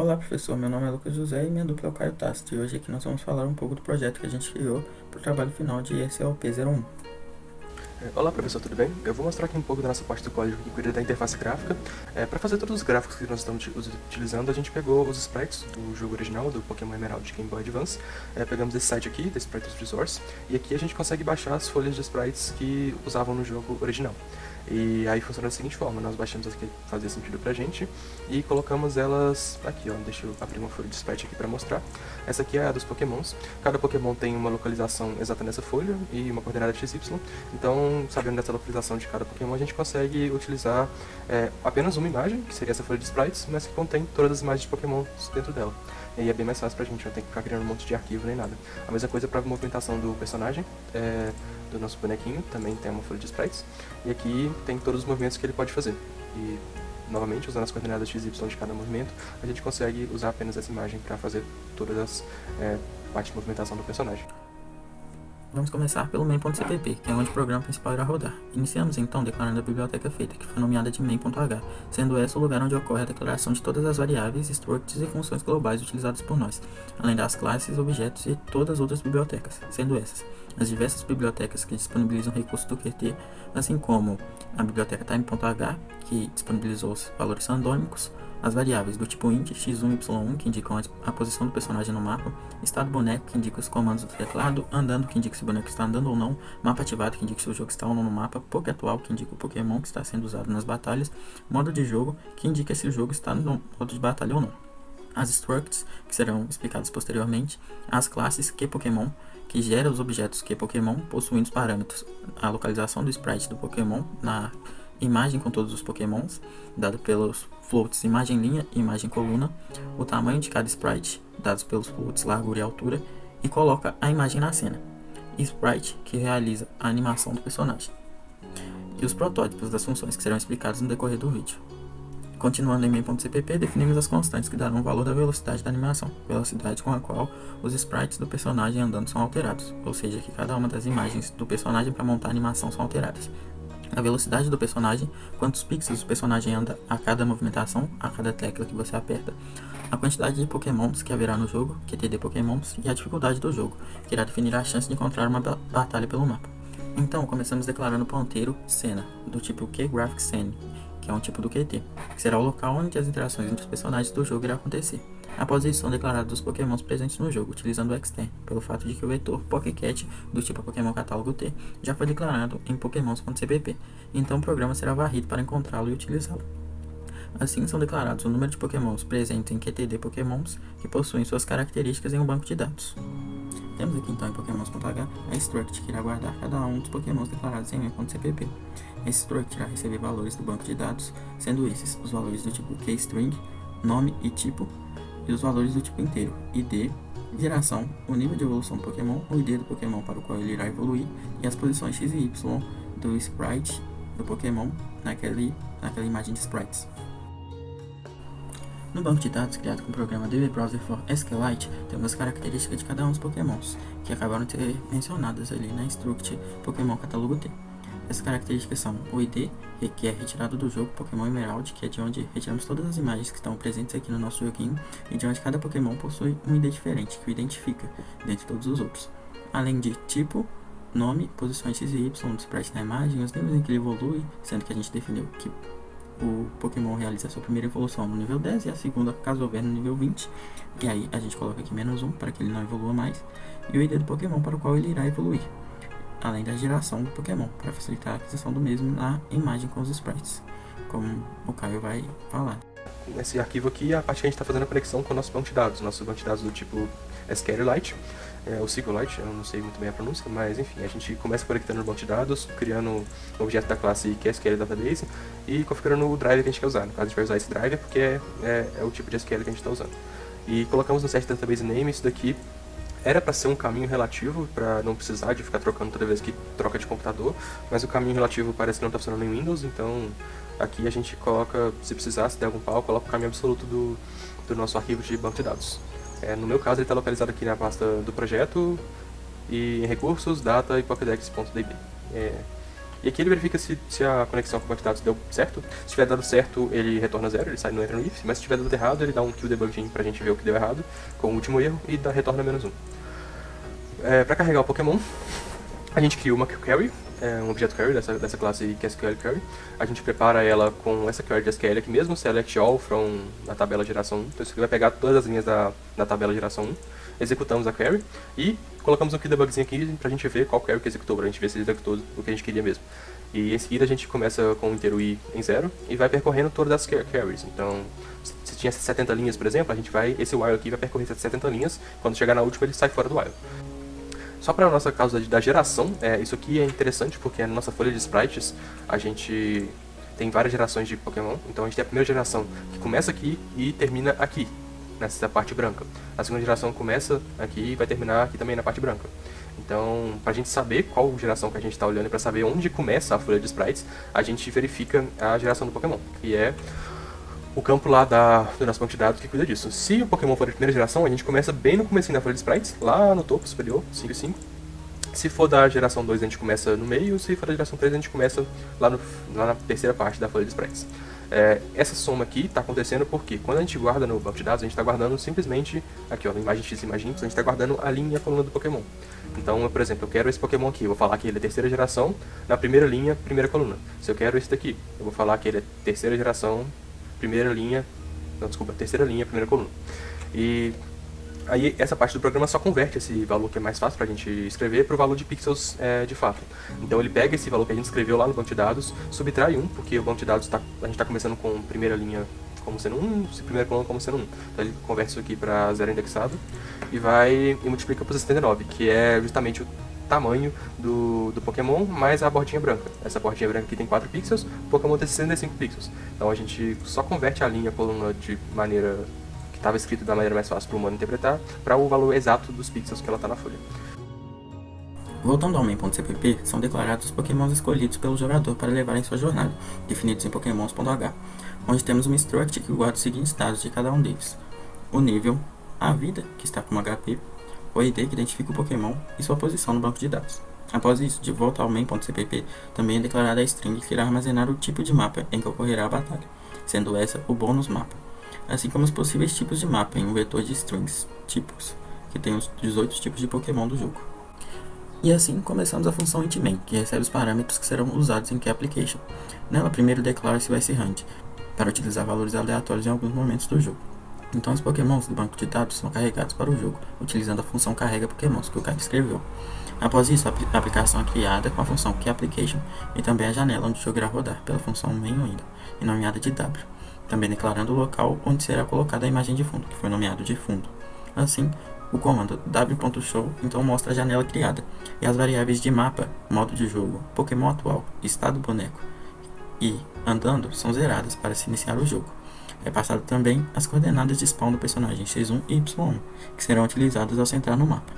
Olá, professor. Meu nome é Lucas José e minha dupla é o Caio Tasti. E hoje aqui nós vamos falar um pouco do projeto que a gente criou para o trabalho final de SLP01. Olá professor, tudo bem? Eu vou mostrar aqui um pouco da nossa parte do código que cuida da interface gráfica. Para fazer todos os gráficos que nós estamos utilizando, a gente pegou os sprites do jogo original, do Pokémon Emerald de Game Boy Advance. Pegamos esse site aqui, da Sprites Resource, e aqui a gente consegue baixar as folhas de sprites que usavam no jogo original. E aí funciona da seguinte forma: nós baixamos as que fazia sentido pra gente e colocamos elas aqui, ó. Deixa eu abrir uma folha de sprite aqui pra mostrar. Essa aqui é a dos Pokémons. Cada Pokémon tem uma localização exata nessa folha e uma coordenada XY. Então, sabendo dessa localização de cada Pokémon, a gente consegue utilizar apenas uma imagem, que seria essa folha de sprites, mas que contém todas as imagens de Pokémon dentro dela. E é bem mais fácil pra gente, não tem que ficar criando um monte de arquivo nem nada. A mesma coisa para a movimentação do personagem, do nosso bonequinho, também tem uma folha de sprites. E aqui tem todos os movimentos que ele pode fazer. E, novamente, usando as coordenadas x e y de cada movimento, a gente consegue usar apenas essa imagem para fazer todas as partes de movimentação do personagem. Vamos começar pelo main.cpp, que é onde o programa principal irá rodar. Iniciamos então declarando a biblioteca feita, que foi nomeada de main.h, sendo esse o lugar onde ocorre a declaração de todas as variáveis, structs e funções globais utilizadas por nós, além das classes, objetos e todas as outras bibliotecas, sendo essas as diversas bibliotecas que disponibilizam recursos do Qt, assim como a biblioteca time.h, que disponibilizou os valores randômicos, as variáveis do tipo int, x1 e y1, que indicam a posição do personagem no mapa, estado boneco, que indica os comandos do teclado, andando, que indica se o boneco está andando ou não, mapa ativado, que indica se o jogo está ou não no mapa, poké atual, que indica o Pokémon que está sendo usado nas batalhas, modo de jogo, que indica se o jogo está no modo de batalha ou não, as structs, que serão explicadas posteriormente, as classes QPokémon, que gera os objetos QPokémon, possuindo os parâmetros, a localização do sprite do Pokémon na imagem com todos os Pokémons, dado pelos floats imagem linha e imagem coluna, o tamanho de cada sprite, dados pelos floats largura e altura, e coloca a imagem na cena. Sprite, que realiza a animação do personagem. E os protótipos das funções que serão explicados no decorrer do vídeo. Continuando em main.cpp, definimos as constantes que darão o valor da velocidade da animação, velocidade com a qual os sprites do personagem andando são alterados, ou seja, que cada uma das imagens do personagem para montar a animação são alteradas. A velocidade do personagem, quantos pixels o personagem anda a cada movimentação, a cada tecla que você aperta, a quantidade de Pokémons que haverá no jogo, QTD Pokémons, e a dificuldade do jogo, que irá definir a chance de encontrar uma batalha pelo mapa. Então, começamos declarando o ponteiro cena, do tipo QGraphicsCene, que é um tipo do QT, que será o local onde as interações entre os personagens do jogo irá acontecer. Após isso, são declarados os Pokémons presentes no jogo, utilizando o extern, pelo fato de que o vetor PokéCat, do tipo Pokémon Catálogo T, já foi declarado em Pokémons.cpp, então o programa será varrido para encontrá-lo e utilizá-lo. Assim, são declarados o número de Pokémons presentes em QTD Pokémons, que possuem suas características em um banco de dados. Temos aqui então em Pokémons.h a struct que irá guardar cada um dos Pokémons declarados em main.cpp. Esse struct irá receber valores do banco de dados, sendo esses os valores do tipo keystring, nome e tipo, e os valores do tipo inteiro, ID, geração, o nível de evolução do Pokémon, o ID do Pokémon para o qual ele irá evoluir, e as posições X e Y do sprite do Pokémon naquela imagem de sprites. No banco de dados criado com o programa DB Browser for SQLite, temos as características de cada um dos Pokémons, que acabaram de ser mencionadas ali na struct Pokémon Catálogo T. Essas características são o ID, que é retirado do jogo Pokémon Emerald, que é de onde retiramos todas as imagens que estão presentes aqui no nosso joguinho, e de onde cada Pokémon possui um ID diferente, que o identifica, dentre todos os outros. Além de tipo, nome, posições X e Y do sprite na imagem, os níveis em que ele evolui, sendo que a gente definiu que o Pokémon realiza a sua primeira evolução no nível 10 e a segunda, caso houver, no nível 20. E aí a gente coloca aqui -1 para que ele não evolua mais. E o ID do Pokémon para o qual ele irá evoluir. Além da geração do Pokémon, para facilitar a aquisição do mesmo na imagem com os sprites, como o Caio vai falar. Nesse arquivo aqui é a parte que a gente está fazendo a conexão com o nosso banco de dados. Nosso banco de dados do tipo SQLite, o SQLite, eu não sei muito bem a pronúncia, mas enfim, a gente começa conectando no banco de dados, criando um objeto da classe que é SQL Database e configurando o driver que a gente quer usar. No caso, a gente vai usar esse driver porque é o tipo de SQL que a gente está usando. E colocamos no set database name. Isso daqui era para ser um caminho relativo, para não precisar de ficar trocando toda vez que troca de computador, mas o caminho relativo parece que não está funcionando em Windows, então aqui a gente coloca, se precisar, se der algum pau, coloca o caminho absoluto do nosso arquivo de banco de dados. No meu caso, ele está localizado aqui na pasta do projeto, e em recursos, data e pokédex.db. E aqui ele verifica se a conexão com o banco de dados deu certo. Se tiver dado certo, ele retorna 0, ele sai, não entra no if. Mas se tiver dado errado, ele dá um kill debugging pra gente ver o que deu errado com o último erro e retorna -1. Para carregar o Pokémon, a gente cria uma query, um objeto query dessa classe SQL query. A gente prepara ela com essa query de SQL aqui mesmo, select all from na tabela geração 1. Então isso aqui vai pegar todas as linhas da tabela geração 1. Executamos a query e colocamos um key debugzinho aqui pra gente ver qual query que executou, pra gente ver se ele executou o que a gente queria mesmo. E em seguida a gente começa com o inteiro i em 0 e vai percorrendo todas as queries. Então, se tinha 70 linhas, por exemplo, esse while aqui vai percorrer 70 linhas, quando chegar na última ele sai fora do while. Só para a nossa causa da geração, isso aqui é interessante porque na nossa folha de sprites a gente tem várias gerações de Pokémon. Então a gente tem a primeira geração que começa aqui e termina aqui, nessa parte branca. A segunda geração começa aqui e vai terminar aqui também na parte branca. Então, para a gente saber qual geração que a gente está olhando e para saber onde começa a folha de sprites, a gente verifica a geração do Pokémon, que é o campo lá do nosso banco de dados que cuida disso. Se o Pokémon for de primeira geração, a gente começa bem no comecinho da folha de sprites, lá no topo superior, 5 e 5. Se for da geração 2, a gente começa no meio. Se for da geração 3, a gente começa lá na terceira parte da folha de sprites. Essa soma aqui está acontecendo porque quando a gente guarda no banco de dados, a gente está guardando simplesmente, aqui ó, no imagem x e imagem y, a gente está guardando a linha e a coluna do Pokémon. Então, por exemplo, eu quero esse Pokémon aqui, eu vou falar que ele é terceira geração, na primeira linha, primeira coluna. Se eu quero esse daqui, eu vou falar que ele é terceira geração, terceira linha, primeira coluna. E aí essa parte do programa só converte esse valor que é mais fácil pra gente escrever para o valor de pixels de fato. Então ele pega esse valor que a gente escreveu lá no banco de dados, subtrai 1, porque o banco de dados a gente está começando com primeira linha como sendo 1, primeira coluna como sendo 1. Então ele converte isso aqui para 0 indexado e multiplica por 79, que é justamente o tamanho do Pokémon mais a bordinha branca. Essa bordinha branca aqui tem 4 pixels, o Pokémon tem 65 pixels. Então a gente só converte a linha e a coluna de maneira que estava escrito da maneira mais fácil para o humano interpretar, para o valor exato dos pixels que ela está na folha. Voltando ao main.cpp, são declarados os Pokémons escolhidos pelo jogador para levar em sua jornada, definidos em pokémons.h, onde temos uma struct que guarda os seguintes dados de cada um deles: o nível, a vida, que está como HP, o ID, que identifica o Pokémon, e sua posição no banco de dados. Após isso, de volta ao main.cpp, também é declarada a string que irá armazenar o tipo de mapa em que ocorrerá a batalha, sendo essa o bônus mapa, assim como os possíveis tipos de mapa em um vetor de strings, tipos, que tem os 18 tipos de Pokémon do jogo. E assim começamos a função intMain, que recebe os parâmetros que serão usados em QApplication. Nela primeiro declara se vai ser hand, para utilizar valores aleatórios em alguns momentos do jogo. Então os Pokémons do banco de dados são carregados para o jogo, utilizando a função carrega Pokémons que o Caio escreveu. Após isso, a aplicação é criada com a função QApplication e também a janela onde o jogo irá rodar pela função main_window, e nomeada de W, também declarando o local onde será colocada a imagem de fundo, que foi nomeado de fundo. Assim, o comando w.show então mostra a janela criada, e as variáveis de mapa, modo de jogo, Pokémon atual, estado boneco e andando são zeradas para se iniciar o jogo. É passado também as coordenadas de spawn do personagem x1 e y1, que serão utilizadas ao centrar no mapa.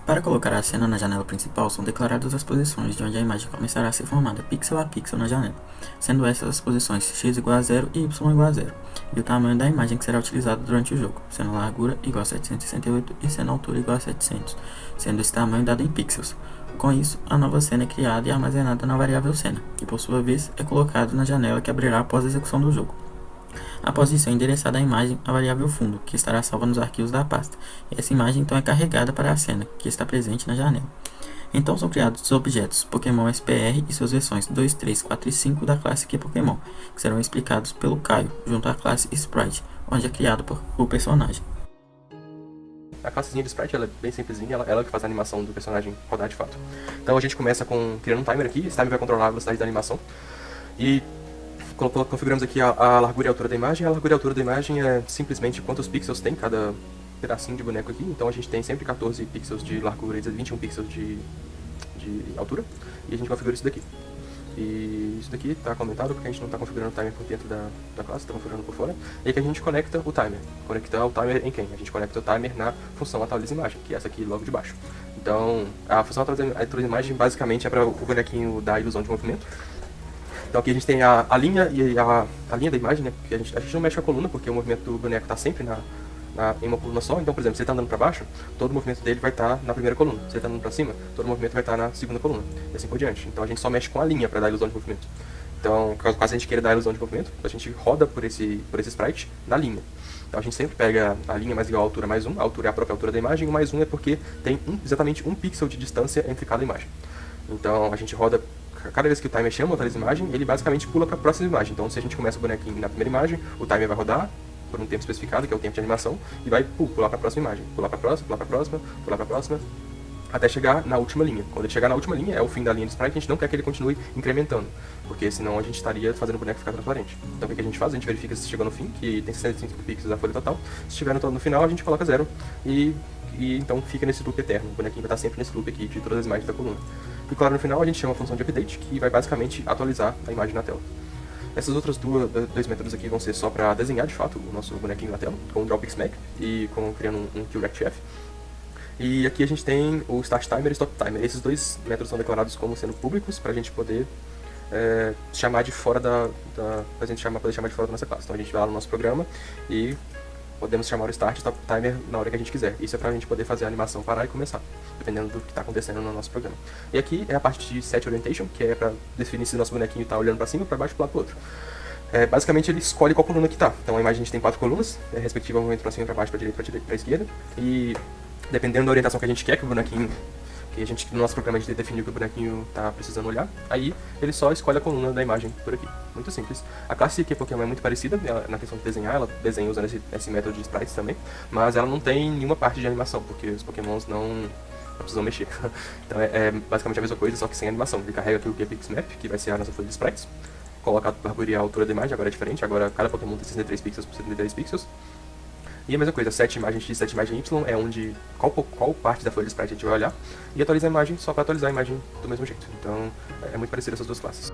Para colocar a cena na janela principal, são declaradas as posições de onde a imagem começará a ser formada pixel a pixel na janela, sendo essas as posições x igual a 0 e y igual a 0, e o tamanho da imagem que será utilizado durante o jogo, sendo a largura igual a 768 e sendo a altura igual a 700, sendo esse tamanho dado em pixels. Com isso, a nova cena é criada e armazenada na variável cena, que por sua vez é colocado na janela que abrirá após a execução do jogo. Após isso, é endereçada a imagem à variável fundo, que estará salva nos arquivos da pasta, e essa imagem então é carregada para a cena, que está presente na janela. Então são criados os objetos Pokémon SPR e suas versões 2, 3, 4 e 5 da classe QPokémon, que serão explicados pelo Caio, junto à classe Sprite, onde é criado por o personagem. A classezinha de Sprite ela é bem simplesinha, ela que faz a animação do personagem rodar de fato. Então a gente começa criando um timer aqui, esse timer vai controlar a velocidade da animação, e configuramos aqui a largura e a altura da imagem. A largura e a altura da imagem é simplesmente quantos pixels tem cada pedacinho de boneco aqui. Então a gente tem sempre 14 pixels de largura e 21 pixels de altura. E a gente configura isso daqui. E isso daqui está comentado porque a gente não está configurando o timer por dentro da classe, está configurando por fora. E aí que a gente conecta o timer. Conectar o timer em quem? A gente conecta o timer na função atualiza imagem, que é essa aqui logo de baixo. Então a função atualiza imagem basicamente é para o bonequinho dar ilusão de movimento. Então aqui a gente tem a linha e a linha da imagem, né? Que a gente não mexe com a coluna, porque o movimento do boneco está sempre em uma coluna só. Então, por exemplo, se ele está andando para baixo, todo o movimento dele vai estar na primeira coluna. Se ele está andando para cima, todo o movimento vai estar na segunda coluna. E assim por diante. Então a gente só mexe com a linha para dar a ilusão de movimento. Então, caso a gente queira dar a ilusão de movimento, a gente roda por esse sprite na linha. Então a gente sempre pega a linha mais igual à altura mais 1, a altura é a própria altura da imagem, e o mais 1 é porque tem exatamente um pixel de distância entre cada imagem. Então a gente roda, cada vez que o timer chama outra imagem, ele basicamente pula para a próxima imagem. Então se a gente começa o bonequinho na primeira imagem, o timer vai rodar por um tempo especificado, que é o tempo de animação, e vai pular para a próxima imagem, pular para a próxima, pular para a próxima, pular para a próxima, até chegar na última linha. Quando ele chegar na última linha, é o fim da linha de sprite, a gente não quer que ele continue incrementando, porque senão a gente estaria fazendo o boneco ficar transparente. Então o que a gente faz? A gente verifica se chegou no fim, que tem 65 pixels da folha total. Se estiver no final, a gente coloca 0 e então fica nesse loop eterno. O bonequinho vai estar sempre nesse loop aqui de todas as imagens da coluna. E claro, no final a gente chama a função de update, que vai basicamente atualizar a imagem na tela. Essas outras dois métodos aqui vão ser só para desenhar de fato o nosso bonequinho na tela, com o DrawPixMap e criando um QRectF. E aqui a gente tem o Start Timer e Stop Timer. Esses dois métodos são declarados como sendo públicos para a gente poder chamar de fora poder chamar de fora da nossa classe. Então a gente vai lá no nosso programa e podemos chamar o Start e Stop Timer na hora que a gente quiser. Isso é para a gente poder fazer a animação parar e começar, dependendo do que está acontecendo no nosso programa. E aqui é a parte de Set Orientation, que é para definir se o nosso bonequinho está olhando para cima, para baixo, para o lado, para o outro. Basicamente ele escolhe qual coluna que está. Então a imagem a gente tem 4 colunas, respectivamente para cima, para baixo, para direita, para esquerda. E dependendo da orientação que a gente quer que o bonequinho, no nosso programa a gente definiu que o bonequinho está precisando olhar, aí ele só escolhe a coluna da imagem por aqui. Muito simples. A classe que Pokémon é muito parecida na questão de desenhar, ela desenha usando esse método de sprites também, mas ela não tem nenhuma parte de animação, porque os Pokémons não precisam mexer. Então é basicamente a mesma coisa, só que sem animação. Ele carrega aqui o QPixMap, que vai ser a nossa folha de sprites, coloca a largura e a altura da imagem, agora é diferente, agora cada Pokémon tem 63 pixels por 73 pixels. E a mesma coisa, 7 imagens X, 7 imagens Y é onde qual parte da folha de sprite a gente vai olhar, e atualiza a imagem só para atualizar a imagem do mesmo jeito. Então é muito parecido essas duas classes.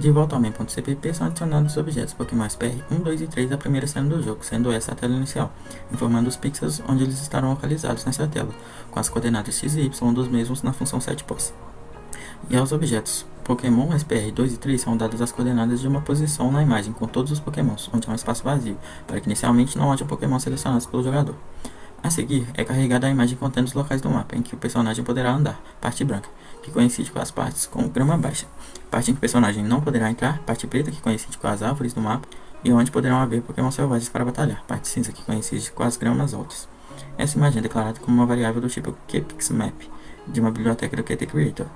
De volta ao main.cpp são adicionados os objetos Pokémon SPR 1, 2 e 3 da primeira cena do jogo, sendo essa a tela inicial, informando os pixels onde eles estarão localizados nessa tela, com as coordenadas X e Y dos mesmos na função setPos. E aos objetos Pokémon SPR 2 e 3 são dadas as coordenadas de uma posição na imagem com todos os Pokémons, onde há um espaço vazio, para que inicialmente não haja Pokémon selecionados pelo jogador. A seguir, é carregada a imagem contendo os locais do mapa em que o personagem poderá andar, parte branca, que coincide com as partes com grama baixa, parte em que o personagem não poderá entrar, parte preta, que coincide com as árvores do mapa, e onde poderão haver Pokémon selvagens para batalhar, parte cinza, que coincide com as gramas altas. Essa imagem é declarada como uma variável do tipo QPixMap, de uma biblioteca do Qt Creator,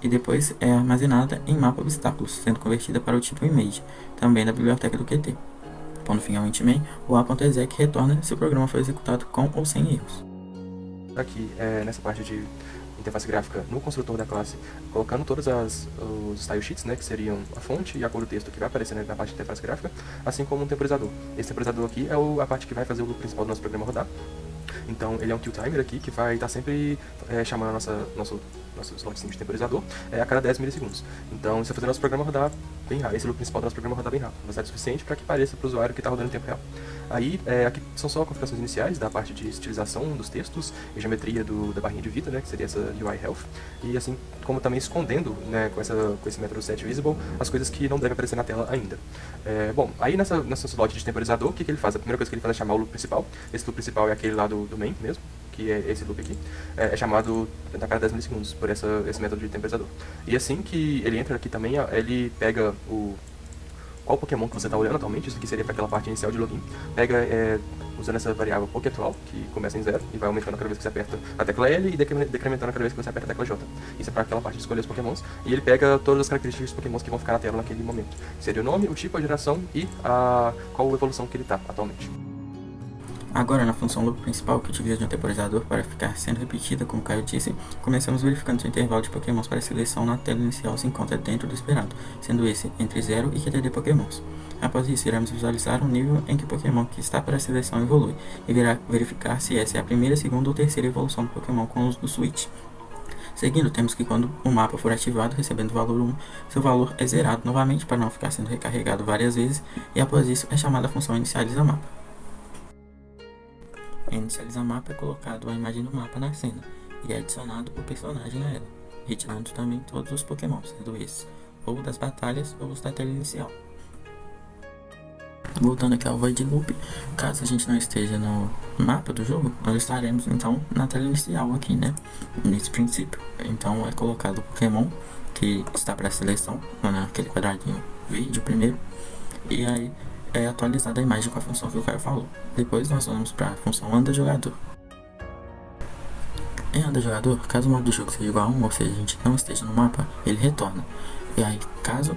e depois é armazenada em mapa obstáculos, sendo convertida para o tipo image, também da biblioteca do Qt. Pondo fim ao intmain, o a.exec retorna se o programa foi executado com ou sem erros. Aqui, nessa parte de interface gráfica no construtor da classe, colocando todos os style sheets, né, que seriam a fonte e a cor do texto que vai aparecer na parte de interface gráfica, assim como um temporizador. Esse temporizador aqui é a parte que vai fazer o loop principal do nosso programa rodar. Então ele é um QTimer aqui que vai estar sempre chamando nosso slotzinho de temporizador a cada 10 milissegundos. Então isso vai fazer nosso programa rodar bem rápido, esse loop principal do nosso programa rodar bem rápido, velocidade suficiente para que pareça para o usuário que está rodando em tempo real. Aí, aqui são só configurações iniciais da parte de estilização dos textos e geometria da barrinha de vida, né, que seria essa UI Health, e assim como também escondendo, né, com esse método setVisible, as coisas que não devem aparecer na tela ainda. Bom, aí nessa slot de temporizador, o que ele faz? A primeira coisa que ele faz é chamar o loop principal. Esse loop principal é aquele lá do main mesmo, que é esse loop aqui, é chamado a cada 10 milissegundos por esse método de temporizador. E assim que ele entra aqui também, ele pega qual Pokémon que você está olhando atualmente, isso aqui seria para aquela parte inicial de login, pega usando essa variável Pokéatual, que começa em 0 e vai aumentando cada vez que você aperta a tecla L e decrementando cada vez que você aperta a tecla J. Isso é para aquela parte de escolher os Pokémons, e ele pega todas as características dos Pokémons que vão ficar na tela naquele momento. Seria o nome, o tipo, a geração e qual evolução que ele está atualmente. Agora, na função loop principal, que utiliza de um temporizador para ficar sendo repetida, como Caio disse, começamos verificando se o intervalo de Pokémons para seleção na tela inicial se encontra dentro do esperado, sendo esse entre 0 e QTD Pokémons. Após isso, iremos visualizar o nível em que o Pokémon que está para a seleção evolui, e verificar se essa é a primeira, segunda ou terceira evolução do Pokémon com o uso do Switch. Seguindo, temos que quando o mapa for ativado, recebendo o valor 1, seu valor é zerado novamente para não ficar sendo recarregado várias vezes, e após isso é chamada a função inicializa mapa. Em inicializar mapa é colocado a imagem do mapa na cena e é adicionado o personagem a ela, retirando também todos os Pokémon, sendo esses ou das batalhas ou os da tela inicial. Voltando aqui ao Void Loop, caso a gente não esteja no mapa do jogo, nós estaremos então na tela inicial aqui, né? Nesse princípio. Então é colocado o Pokémon que está para seleção, naquele quadradinho verde primeiro, e aí é atualizada a imagem com a função que o Caio falou. Depois nós vamos para a função anda jogador. Em anda jogador, caso o modo do jogo seja igual a 1, ou seja, a gente não esteja no mapa, ele retorna. E aí, caso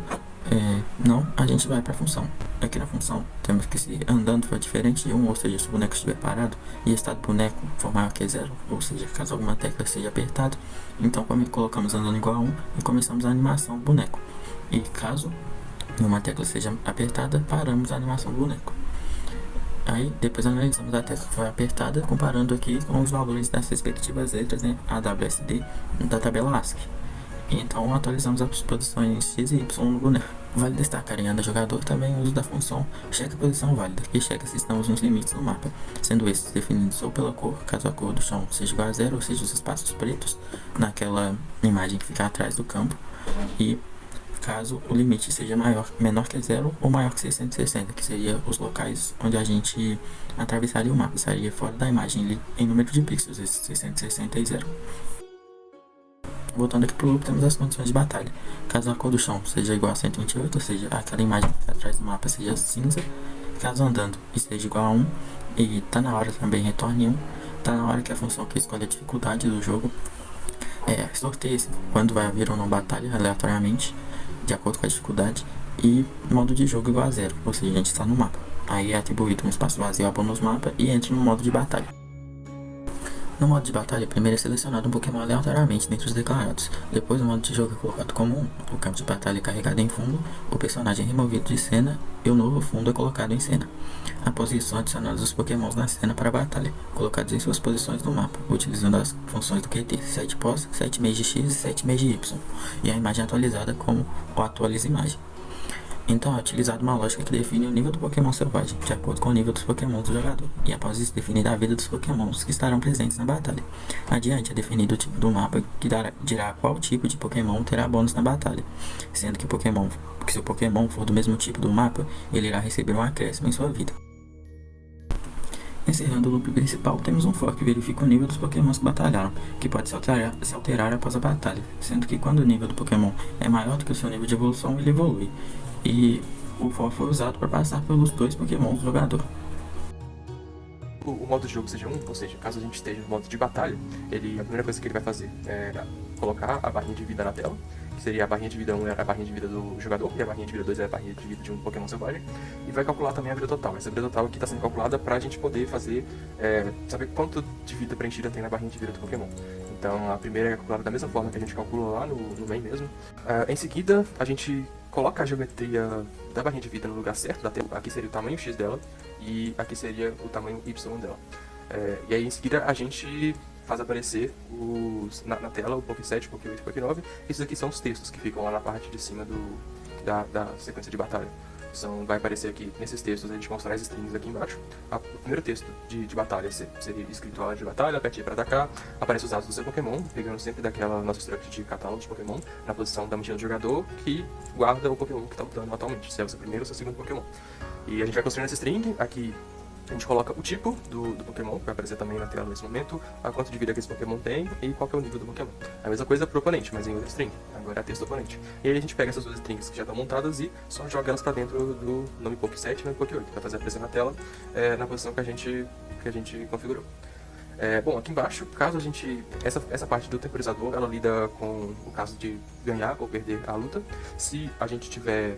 não, a gente vai para a função. Aqui na função, temos que se andando for diferente de 1, ou seja, se o boneco estiver parado e o estado do boneco for maior que 0, ou seja, caso alguma tecla seja apertada, então colocamos andando igual a 1 e começamos a animação do boneco. E caso uma tecla seja apertada, paramos a animação do boneco. Aí depois analisamos a tecla que foi apertada, comparando aqui com os valores das respectivas letras, né, A, W, S, D, da tabela ASCII. Então atualizamos as posições X e Y no boneco. Vale destacar em anda jogador também o uso da função checa posição válida, que checa se estamos nos limites do mapa, sendo esses definidos ou pela cor, caso a cor do chão seja igual a 0, ou seja, os espaços pretos naquela imagem que fica atrás do campo, e caso o limite seja menor que 0 ou maior que 660, que seria os locais onde a gente atravessaria o mapa, estaria fora da imagem em número de pixels, esses 660 e 0. Voltando aqui pro loop, temos as condições de batalha. Caso a cor do chão seja igual a 128, ou seja, aquela imagem que fica atrás do mapa seja cinza. Caso andando e seja igual a 1, e tá na hora também retorne 1, tá na hora que a função que escolhe a dificuldade do jogo sorteia quando vai haver ou não batalha aleatoriamente, de acordo com a dificuldade, e modo de jogo igual a 0, ou seja, a gente está no mapa. Aí é atribuído um espaço vazio ao bônus mapa e entra no modo de batalha. No modo de batalha, primeiro é selecionado um Pokémon aleatoriamente dentre os declarados. Depois o modo de jogo é colocado como o campo de batalha é carregado em fundo, o personagem é removido de cena e o novo fundo é colocado em cena. Após isso, são adicionados os Pokémons na cena para a batalha, colocados em suas posições no mapa, utilizando as funções do QT, set pos, set mage x e set mage y, e a imagem atualizada como o atualiza imagem. Então é utilizada uma lógica que define o nível do Pokémon selvagem, de acordo com o nível dos Pokémons do jogador, e após isso definida a vida dos Pokémons que estarão presentes na batalha. Adiante é definido o tipo do mapa, que dirá qual tipo de Pokémon terá bônus na batalha, sendo que se o Pokémon for do mesmo tipo do mapa, ele irá receber um acréscimo em sua vida. Encerrando o loop principal, temos um for que verifica o nível dos Pokémons que batalharam, que pode se alterar após a batalha, sendo que quando o nível do Pokémon é maior do que o seu nível de evolução, ele evolui. E o for foi usado para passar pelos dois Pokémons do jogador. O modo de jogo seja 1, ou seja, caso a gente esteja no modo de batalha, a primeira coisa que ele vai fazer é colocar a barrinha de vida na tela, que seria a barrinha de vida 1 é a barrinha de vida do jogador, e a barrinha de vida 2 é a barrinha de vida de um Pokémon selvagem, e vai calcular também a vida total. Essa vida total aqui está sendo calculada para a gente poder saber quanto de vida preenchida tem na barrinha de vida do Pokémon. Então a primeira é calculada da mesma forma que a gente calculou lá no main mesmo. Em seguida, a gente coloca a geometria da barrinha de vida no lugar certo da tela. Aqui seria o tamanho X dela e aqui seria o tamanho Y dela. E aí em seguida a gente faz aparecer na tela o Poké 7, Poké 8 e Poké 9. Esses aqui são os textos que ficam lá na parte de cima da sequência de batalha. Vai aparecer aqui nesses textos, a gente mostra as strings aqui embaixo. O primeiro texto de batalha seria escrito a hora de batalha, aperte para atacar, aparece os dados do seu Pokémon, pegando sempre daquela nossa struct de catálogo de Pokémon, na posição da mochila do jogador, que guarda o Pokémon que está lutando atualmente, se é o seu primeiro ou seu segundo Pokémon. E a gente vai construindo essa string, aqui a gente coloca o tipo do Pokémon, que vai aparecer também na tela nesse momento, a quanto de vida que esse Pokémon tem e qual que é o nível do Pokémon. A mesma coisa pro oponente, mas em outra string. Agora é texto do oponente. E aí a gente pega essas duas strings que já estão montadas e só joga elas pra dentro do nome Poké 7 e nome Poké 8, pra fazer aparecer na tela na posição que a gente configurou. Bom, aqui embaixo, caso a gente... Essa parte do temporizador, ela lida com o caso de ganhar ou perder a luta. Se a gente tiver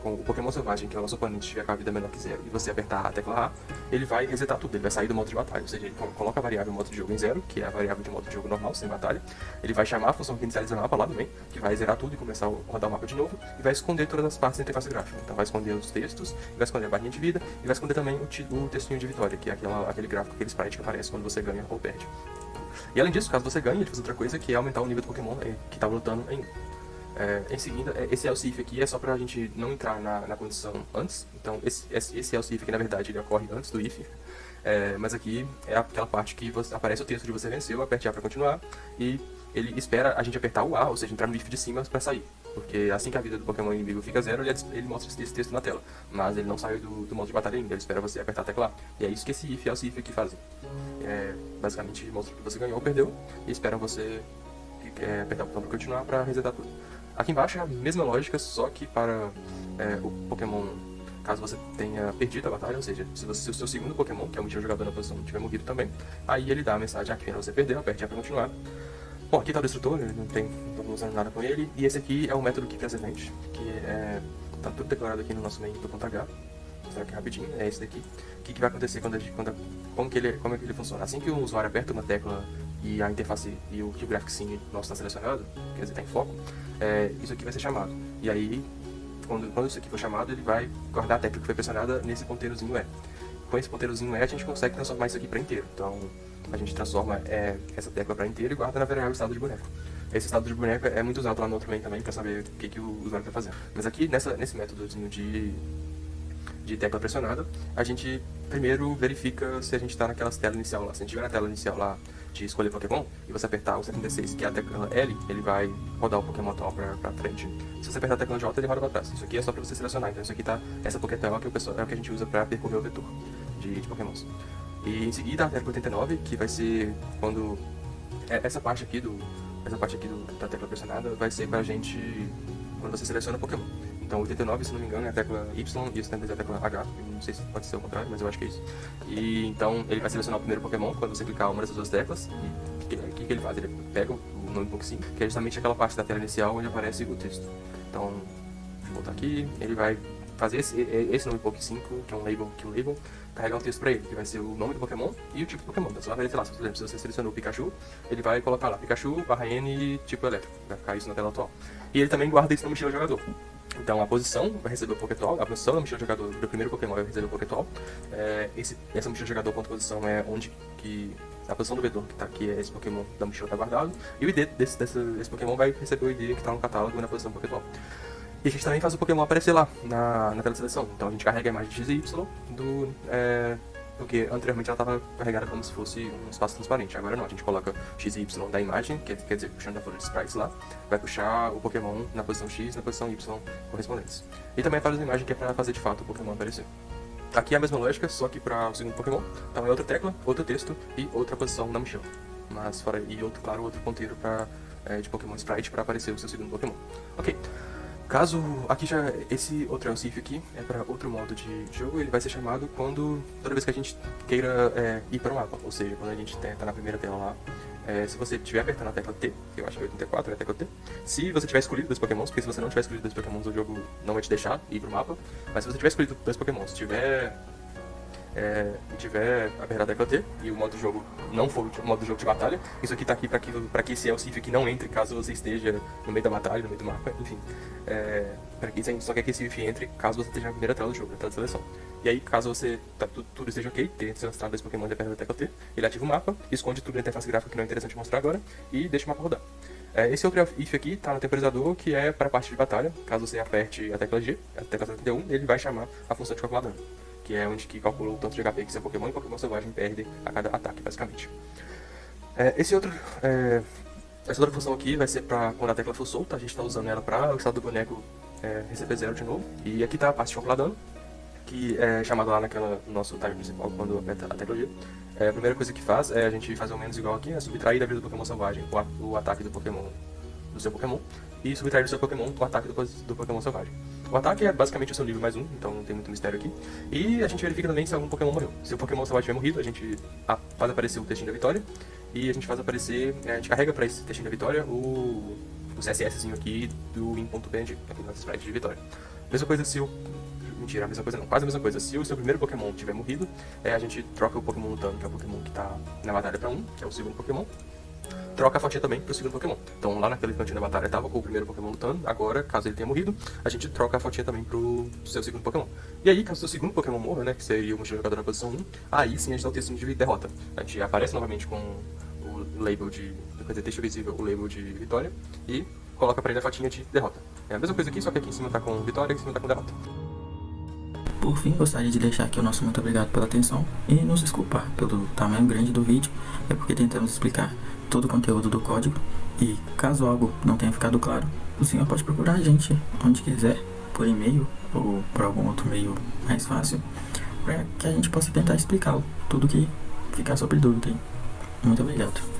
com o Pokémon selvagem, que é o nosso oponente, estiver com a vida menor que 0 e você apertar a tecla A, ele vai resetar tudo, ele vai sair do modo de batalha, ou seja, ele coloca a variável modo de jogo em 0, que é a variável de modo de jogo normal, sem batalha. Ele vai chamar a função que inicializa o mapa lá no main, que vai zerar tudo e começar a rodar o mapa de novo, e vai esconder todas as partes da interface gráfica. Então vai esconder os textos, vai esconder a barrinha de vida, e vai esconder também o textinho de vitória, que é aquele gráfico, aquele sprite que aparece quando você ganha ou perde. E além disso, caso você ganhe, ele faz outra coisa, que é aumentar o nível do Pokémon que está lutando em em seguida, esse else if aqui é só pra gente não entrar na condição antes. Então esse else if aqui na verdade ele ocorre antes do if. Mas aqui é aquela parte que aparece o texto de você venceu, aperte A pra continuar. E ele espera a gente apertar o A, ou seja, entrar no if de cima pra sair. Porque assim que a vida do Pokémon inimigo fica zero, ele mostra esse texto na tela. Mas ele não saiu do modo de batalha ainda, ele espera você apertar a tecla A. E é isso que esse if e else if aqui fazem. Basicamente mostra que você ganhou ou perdeu, e esperam você apertar o botão para continuar para resetar tudo. Aqui embaixo é a mesma lógica, só que para o Pokémon, caso você tenha perdido a batalha, ou seja, se o seu segundo Pokémon, que é o último jogador na posição, tiver morrido também, aí ele dá a mensagem: aqui você perdeu, aperte A para continuar. Bom, aqui tá o Destrutor, eu não tô usando nada com ele, e esse aqui é o método Keep as Event, que tá tudo declarado aqui no nosso main do .h. Vou mostrar aqui rapidinho, é esse daqui. O que vai acontecer como é que ele funciona? Assim que o usuário aperta uma tecla e a interface e o Graphic Scene nosso está selecionado, quer dizer, está em foco, isso aqui vai ser chamado. E aí, quando isso aqui for chamado, ele vai guardar a tecla que foi pressionada nesse ponteirozinho E. Com esse ponteirozinho E, a gente consegue transformar isso aqui para inteiro. Então, a gente transforma essa tecla para inteiro e guarda na variável estado de boneco. Esse estado de boneco é muito usado lá no outro main também para saber o que o usuário está fazendo. Mas aqui, nesse métodozinho de tecla pressionada, a gente primeiro verifica se a gente está naquela tela inicial lá. Se a gente estiver na tela inicial lá de escolher Pokémon, e você apertar o 76, que é a tecla L, ele vai rodar o Pokémon atual para frente. Se você apertar a tecla J, ele roda para trás. Isso aqui é só para você selecionar. Então isso aqui tá, essa Pokétela é o que a gente usa para percorrer o vetor de Pokémons. E em seguida a tecla 89, que vai ser quando essa parte aqui da tecla pressionada vai ser pra gente quando você seleciona o Pokémon. Então 89, se não me engano, é a tecla Y e 76 é a tecla H. Eu não sei se pode ser o contrário, mas eu acho que é isso. E então ele vai selecionar o primeiro Pokémon quando você clicar uma dessas duas teclas. E o que ele faz? Ele pega o notebook sim, que é justamente aquela parte da tela inicial onde aparece o texto. Então, deixa eu voltar aqui, ele vai fazer esse notebook 5, que é um label, carregar um texto pra ele, que vai ser o nome do Pokémon e o tipo de Pokémon. Então você vai ver, sei lá, por exemplo, se você selecionou o Pikachu, ele vai colocar lá Pikachu /N tipo elétrico, vai ficar isso na tela atual. E ele também guarda isso na mochila do jogador. Então a posição vai receber o Pokétoll, a posição da mochila do jogador do primeiro Pokémon vai receber o Pokétoll. Essa mochila do jogador ponto posição é onde que a posição do vetor que tá aqui, esse Pokémon da mochila tá guardado, e o ID desse Pokémon vai receber o ID que tá no catálogo e na posição do Pokétoll. E a gente também faz o Pokémon aparecer lá, na tela de seleção. Então a gente carrega a imagem de X e Y porque anteriormente ela estava carregada como se fosse um espaço transparente. Agora não, a gente coloca X e Y da imagem, quer dizer, puxando da folha de sprites lá, vai puxar o Pokémon na posição X e na posição Y correspondentes. E também faz a imagem que é para fazer de fato o Pokémon aparecer. Aqui é a mesma lógica, só que para o segundo Pokémon. Então é outra tecla, outro texto e outra posição na mochila. Mas fora, e outro ponteiro de Pokémon Sprite para aparecer o seu segundo Pokémon. Ok. Caso, aqui já, esse outro else if aqui é para outro modo de jogo, ele vai ser chamado toda vez que a gente queira ir para o mapa, ou seja, quando a gente tá na primeira tela lá, se você estiver apertando a tecla T, que eu acho que é 84, é a tecla T, se você tiver escolhido dois Pokémons, porque se você não tiver escolhido dois Pokémons, o jogo não vai te deixar ir para o mapa, mas se você tiver escolhido dois Pokémons, tiver apertar a tecla T e o modo de jogo não for o modo de jogo de batalha, isso aqui tá aqui para que esse else if aqui não entre caso você esteja no meio da batalha, no meio do mapa, enfim. Para que a gente só quer que esse if entre caso você esteja na primeira tela do jogo, na tela de seleção. E aí, caso tudo esteja ok, ter selecionado esse Pokémon e apertar a tecla T, ele ativa o mapa, esconde tudo na interface gráfica que não é interessante mostrar agora e deixa o mapa rodar. Esse outro if aqui tá no temporizador, que é para a parte de batalha. Caso você aperte a tecla G, a tecla 71, ele vai chamar a função de calcular dano, que é onde que calcula o tanto de HP que seu Pokémon e Pokémon selvagem perde a cada ataque, basicamente. Essa outra função aqui vai ser para quando a tecla for solta, a gente está usando ela para o estado do boneco receber 0 de novo. E aqui está a parte de calcular dano, que é chamada lá no nosso time principal quando aperta a tecla G. A primeira coisa que faz é a gente fazer o menos igual aqui, subtrair da vida do Pokémon selvagem o ataque do seu Pokémon, e subtrair do seu Pokémon o ataque do Pokémon selvagem. O ataque é basicamente o seu nível mais 1, então não tem muito mistério aqui. E a gente verifica também se algum Pokémon morreu. Se o Pokémon selvagem tiver morrido, a gente faz aparecer o textinho da vitória. E a gente faz aparecer, a gente carrega para esse textinho da vitória o CSSzinho aqui do in.png, aqui no sprite de vitória. Mesma coisa se o... Mentira, a mesma coisa não, quase a mesma coisa. Se o seu primeiro Pokémon tiver morrido, a gente troca o Pokémon lutando, que é o Pokémon que tá na batalha para 1, que é o segundo Pokémon. Troca a fotinha também pro segundo Pokémon. Então lá naquele cantinho da batalha tava com o primeiro Pokémon lutando, agora, caso ele tenha morrido, a gente troca a fotinha também pro seu segundo Pokémon. E aí, caso o seu segundo Pokémon morra, né, que seria o mochila jogador na posição 1, aí sim a gente dá o textinho de derrota. A gente aparece novamente com o label quer dizer, texto visível, o label de vitória, e coloca pra ele a fotinha de derrota. É a mesma coisa aqui, só que aqui em cima tá com vitória e aqui em cima tá com derrota. Por fim, gostaria de deixar aqui o nosso muito obrigado pela atenção e nos desculpar pelo tamanho grande do vídeo, é porque tentamos explicar todo o conteúdo do código e caso algo não tenha ficado claro, o senhor pode procurar a gente onde quiser, por e-mail ou por algum outro meio mais fácil, para que a gente possa tentar explicá-lo tudo que ficar sobre dúvida aí. Muito obrigado.